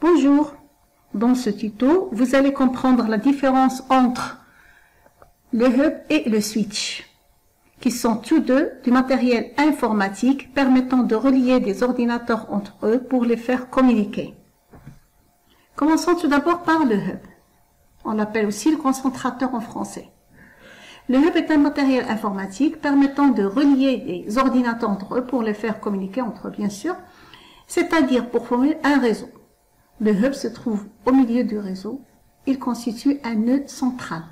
Bonjour, dans ce tuto, vous allez comprendre la différence entre le hub et le switch, qui sont tous deux du matériel informatique permettant de relier des ordinateurs entre eux pour les faire communiquer. Commençons tout d'abord par le hub. On l'appelle aussi le concentrateur en français. Le hub est un matériel informatique permettant de relier des ordinateurs entre eux pour les faire communiquer entre eux, bien sûr, c'est-à-dire pour former un réseau. Le hub se trouve au milieu du réseau. Il constitue un nœud central.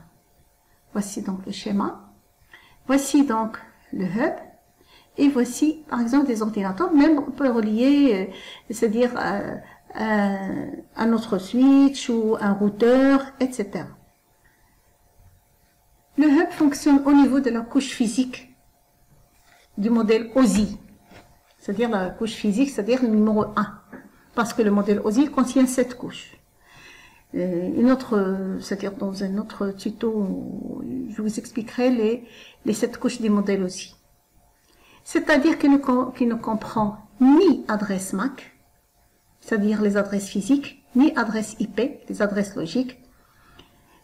Voici donc le schéma. Voici donc le hub. Et voici, par exemple, des ordinateurs. Même on peut relier, c'est-à-dire un autre switch ou un routeur, etc. Le hub fonctionne au niveau de la couche physique du modèle OSI. C'est-à-dire la couche physique, c'est-à-dire le numéro 1. Parce que le modèle OSI contient 7 couches. C'est-à-dire dans un autre tuto, je vous expliquerai les 7 couches du modèle OSI. C'est-à-dire qu'il ne comprend ni adresse MAC, c'est-à-dire les adresses physiques, ni adresse IP, les adresses logiques.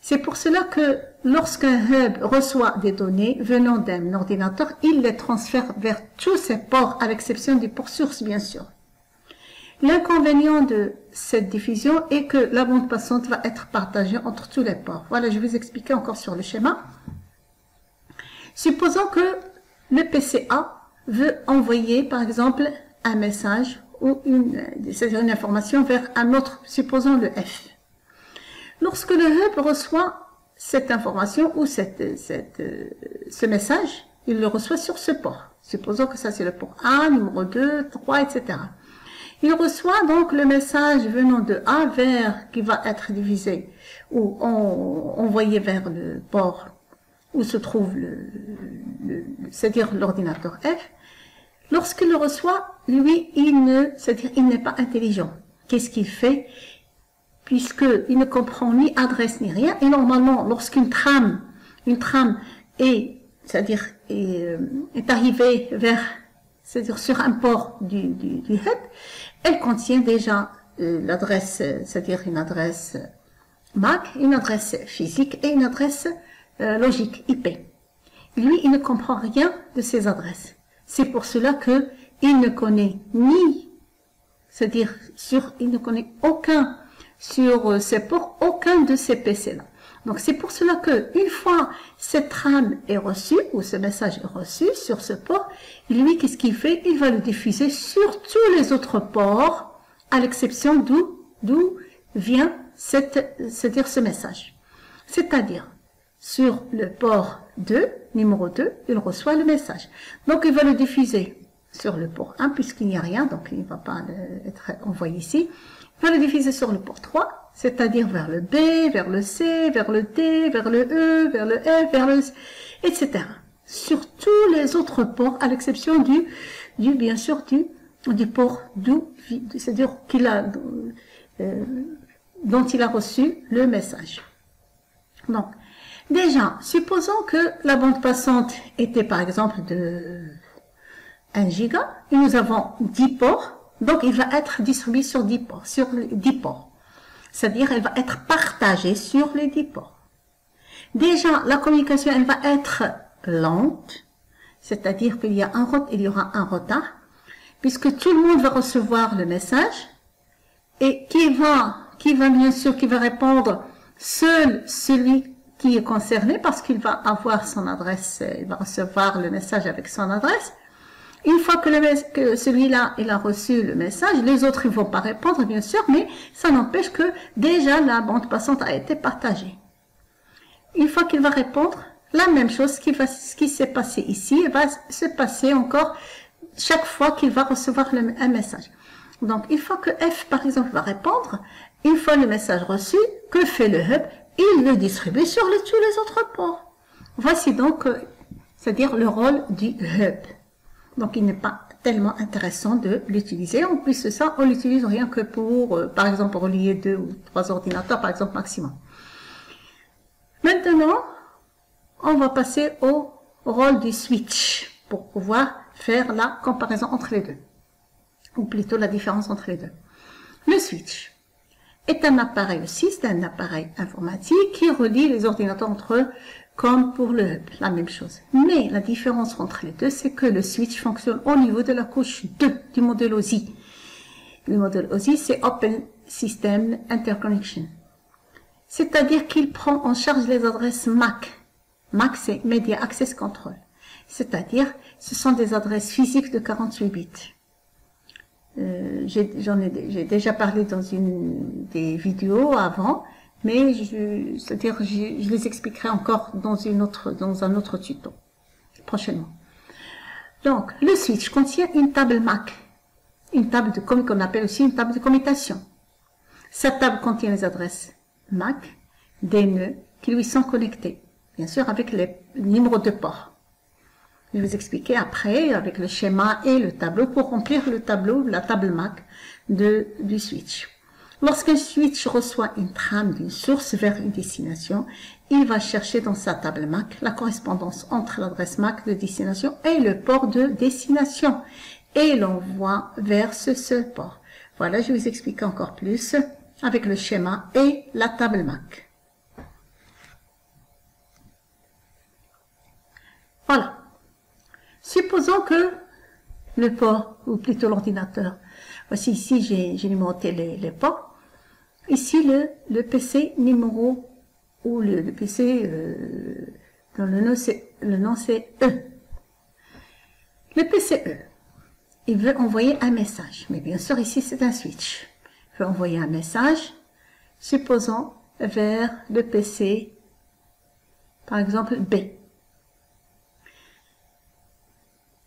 C'est pour cela que lorsqu'un hub reçoit des données venant d'un ordinateur, il les transfère vers tous ses ports, à l'exception du port source, bien sûr. L'inconvénient de cette diffusion est que la bande passante va être partagée entre tous les ports. Voilà, je vais vous expliquer encore sur le schéma. Supposons que le PCA veut envoyer, par exemple, un message ou c'est-à-dire une information vers un autre, supposons le F. Lorsque le hub reçoit cette information ou ce message, il le reçoit sur ce port. Supposons que ça c'est le port A, numéro 2, 3, etc. Il reçoit donc le message venant de A qui va être divisé ou envoyé vers le port où se trouve c'est-à-dire l'ordinateur F. Lorsqu'il le reçoit, lui, il n'est pas intelligent. Qu'est-ce qu'il fait? Puisqu'il ne comprend ni adresse ni rien. Et normalement, lorsqu'une trame est arrivée c'est-à-dire sur un port du hub, elle contient déjà l'adresse, c'est-à-dire une adresse MAC, une adresse physique et une adresse logique IP. Lui, il ne comprend rien de ces adresses. C'est pour cela que il ne connaît c'est-à-dire il ne connaît sur ces ports, aucun de ces PC-là. Donc c'est pour cela que une fois cette trame est reçue ou ce message est reçu sur ce port, lui qu'est-ce qu'il fait? Il va le diffuser sur tous les autres ports, à l'exception d'où vient c'est-à-dire ce message. C'est-à-dire sur le port 2, numéro 2, il reçoit le message. Donc il va le diffuser sur le port 1 puisqu'il n'y a rien, donc il ne va pas être envoyé ici. Il va le diffuser sur le port 3, c'est-à-dire vers le B, vers le C, vers le D, vers le E, vers le F, vers le... etc. Sur tous les autres ports, à l'exception bien sûr, du port c'est-à-dire dont il a reçu le message. Donc, déjà, supposons que la bande passante était par exemple de 1 giga, et nous avons 10 ports. Donc, il va être distribué sur 10 ports. C'est-à-dire, elle va être partagée sur les 10 ports. Déjà, la communication, elle va être lente. C'est-à-dire qu'il y aura un retard. Puisque tout le monde va recevoir le message. Et qui va répondre seul celui qui est concerné parce qu'il va avoir son adresse, il va recevoir le message avec son adresse. Une fois que celui-là, il a reçu le message, les autres, ils ne vont pas répondre, bien sûr, mais ça n'empêche que déjà la bande passante a été partagée. Une fois qu'il va répondre, la même chose, ce qui s'est passé ici, va se passer encore chaque fois qu'il va recevoir un message. Donc, une fois que F, par exemple, va répondre, une fois le message reçu, que fait le hub? Il le distribue sur tous les autres ports. Voici donc, c'est-à-dire le rôle du hub. Donc, il n'est pas tellement intéressant de l'utiliser. En plus de ça, on l'utilise rien que pour, par exemple, relier 2 ou 3 ordinateurs, par exemple, maximum. Maintenant, on va passer au rôle du switch pour pouvoir faire la comparaison entre les deux. Ou plutôt la différence entre les deux. Le switch. est un appareil aussi, c'est un appareil informatique qui relie les ordinateurs entre eux comme pour le hub, la même chose. Mais la différence entre les deux, c'est que le switch fonctionne au niveau de la couche 2 du modèle OSI. Le modèle OSI, c'est Open System Interconnection. C'est-à-dire qu'il prend en charge les adresses MAC. MAC, c'est Media Access Control. C'est-à-dire, ce sont des adresses physiques de 48 bits. J'ai déjà parlé dans des vidéos avant, mais je les expliquerai encore dans un autre tuto, prochainement. Donc, le switch contient une table MAC, une table qu'on appelle aussi une table de commutation. Cette table contient les adresses MAC des nœuds qui lui sont connectés, bien sûr avec les numéros de port. Je vais vous expliquer après avec le schéma et le tableau pour remplir le tableau, la table MAC du switch. Lorsqu'un switch reçoit une trame d'une source vers une destination, il va chercher dans sa table MAC la correspondance entre l'adresse MAC de destination et le port de destination et l'envoie vers ce port. Voilà, je vais vous expliquer encore plus avec le schéma et la table MAC. Voilà. Supposons que le port, ou plutôt l'ordinateur, voici ici j'ai numéroté les ports. Ici le PC numéro, ou le PC, dont le nom c'est E. Le PCE, il veut envoyer un message, mais bien sûr ici c'est un switch. Il veut envoyer un message, supposons vers le PC, par exemple B.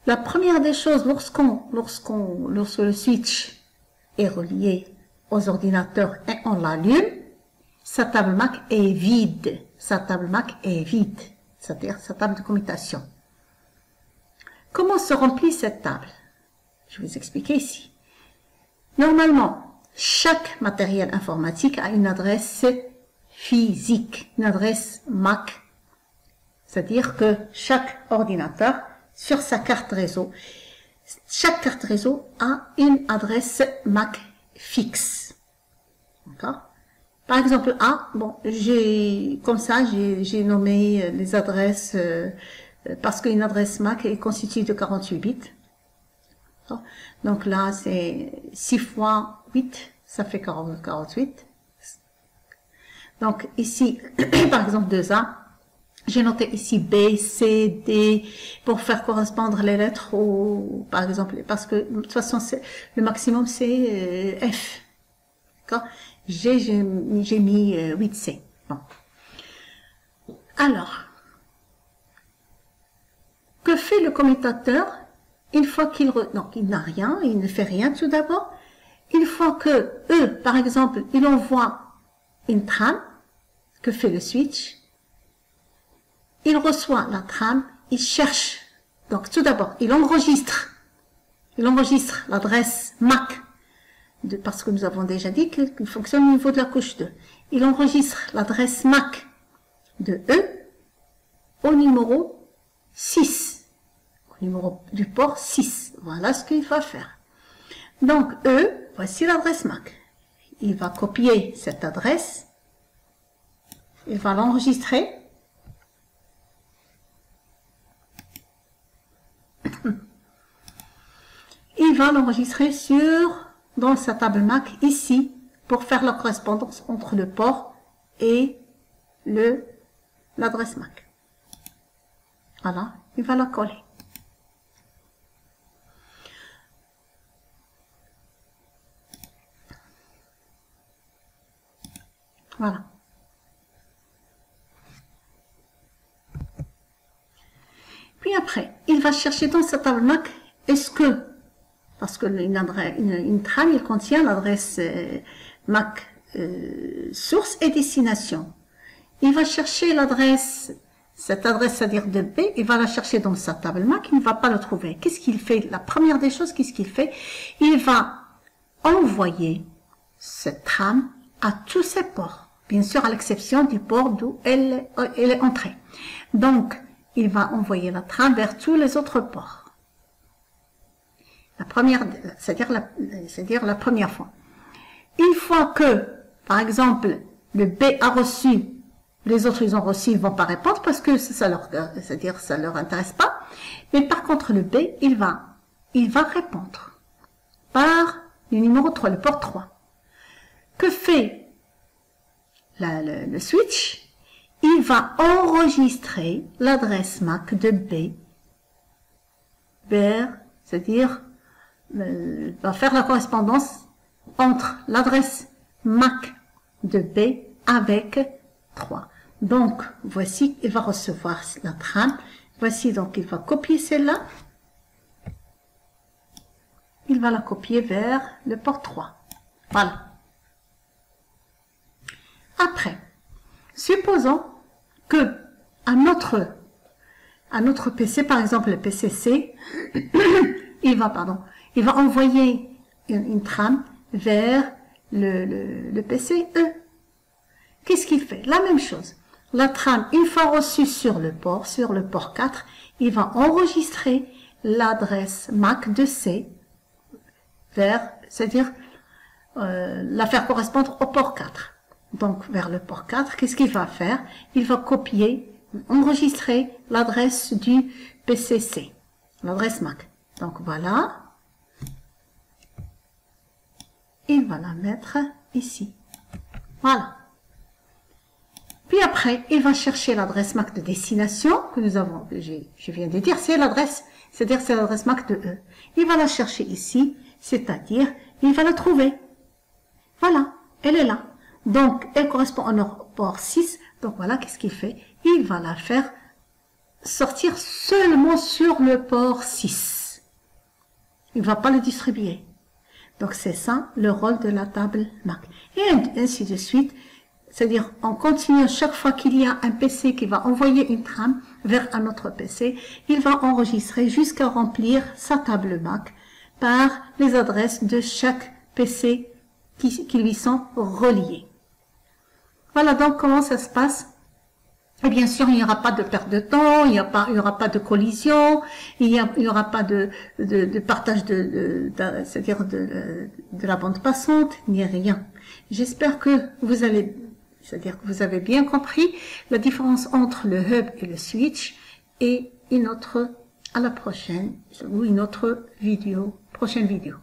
La première des choses, lorsque le switch est relié aux ordinateurs et on l'allume, sa table MAC est vide. Sa table MAC est vide, c'est-à-dire sa table de commutation. Comment se remplit cette table? Je vais vous expliquer ici. Normalement, chaque matériel informatique a une adresse physique, une adresse MAC. C'est-à-dire que chaque ordinateur sur sa carte réseau. Chaque carte réseau a une adresse MAC fixe. D'accord? Par exemple, bon, comme ça, j'ai nommé les adresses, parce qu'une adresse MAC est constituée de 48 bits. Donc là, c'est 6 fois 8, ça fait 48. Donc ici, par exemple, 2A. J'ai noté ici B, C, D pour faire correspondre les lettres au, par exemple, parce que de toute façon le maximum c'est F. D'accord? J'ai mis 8C. Bon. Alors, que fait le commutateur une fois qu'il n'a rien, il ne fait rien tout d'abord. Une fois que par exemple, il envoie une trame, que fait le switch? Il reçoit la trame, il cherche. Donc, tout d'abord, il enregistre l'adresse MAC, parce que nous avons déjà dit qu'il fonctionne au niveau de la couche 2. Il enregistre l'adresse MAC de E au numéro 6, au numéro du port 6. Voilà ce qu'il va faire. Donc, voici l'adresse MAC. Il va copier cette adresse, il va l'enregistrer. Il va l'enregistrer dans sa table MAC ici pour faire la correspondance entre le port et l'adresse MAC. Voilà, il va la coller. Voilà. Puis après, il va chercher dans sa table MAC, parce que une trame, il contient l'adresse MAC source et destination. Il va chercher cette adresse, c'est-à-dire de B, il va la chercher dans sa table MAC, il ne va pas la trouver. Qu'est-ce qu'il fait? La première des choses, qu'est-ce qu'il fait? Il va envoyer cette trame à tous ses ports, bien sûr à l'exception du port d'où elle est entrée. Donc, il va envoyer la trame vers tous les autres ports. La première, c'est-à-dire la première fois. Une fois que par exemple, le B a reçu, les autres ils ont reçu, ils vont pas répondre parce que ça leur, c'est-à-dire ça leur intéresse pas. Mais par contre, le B, il va répondre par le numéro 3, le port 3. Que fait le switch? Il va enregistrer l'adresse MAC de B vers, c'est-à-dire, va faire la correspondance entre l'adresse MAC de B avec 3. Donc, voici, il va recevoir la trame. Voici, donc, il va copier celle-là. Il va la copier vers le port 3. Voilà. Après, supposons que à notre PC, par exemple le PC C, il va envoyer une trame vers le PC E. Qu'est-ce qu'il fait? La même chose. La trame, une fois reçue sur le port 4, il va enregistrer l'adresse MAC de C vers, c'est-à-dire la faire correspondre au port 4. Donc, vers le port 4, qu'est-ce qu'il va faire? Il va copier, enregistrer l'adresse du PCC, l'adresse MAC. Donc, voilà. Il va la mettre ici. Voilà. Puis après, il va chercher l'adresse MAC de destination que nous avons, je viens de dire, c'est l'adresse, c'est-à-dire c'est l'adresse MAC de E. Il va la chercher ici, c'est-à-dire, il va la trouver. Voilà, elle est là. Donc, elle correspond à notre port 6. Donc, voilà, qu'est-ce qu'il fait? Il va la faire sortir seulement sur le port 6. Il ne va pas le distribuer. Donc, c'est ça, le rôle de la table MAC. Et ainsi de suite. C'est-à-dire, on continue chaque fois qu'il y a un PC qui va envoyer une trame vers un autre PC, il va enregistrer jusqu'à remplir sa table MAC par les adresses de chaque PC qui lui sont reliés. Voilà donc comment ça se passe. Et bien sûr, il n'y aura pas de perte de temps, il n'y aura pas de collision, il n'y aura pas de partage c'est-à-dire de la bande passante, ni rien. J'espère que vous avez bien compris la différence entre le hub et le switch, et à la prochaine, ou une autre vidéo, prochaine vidéo.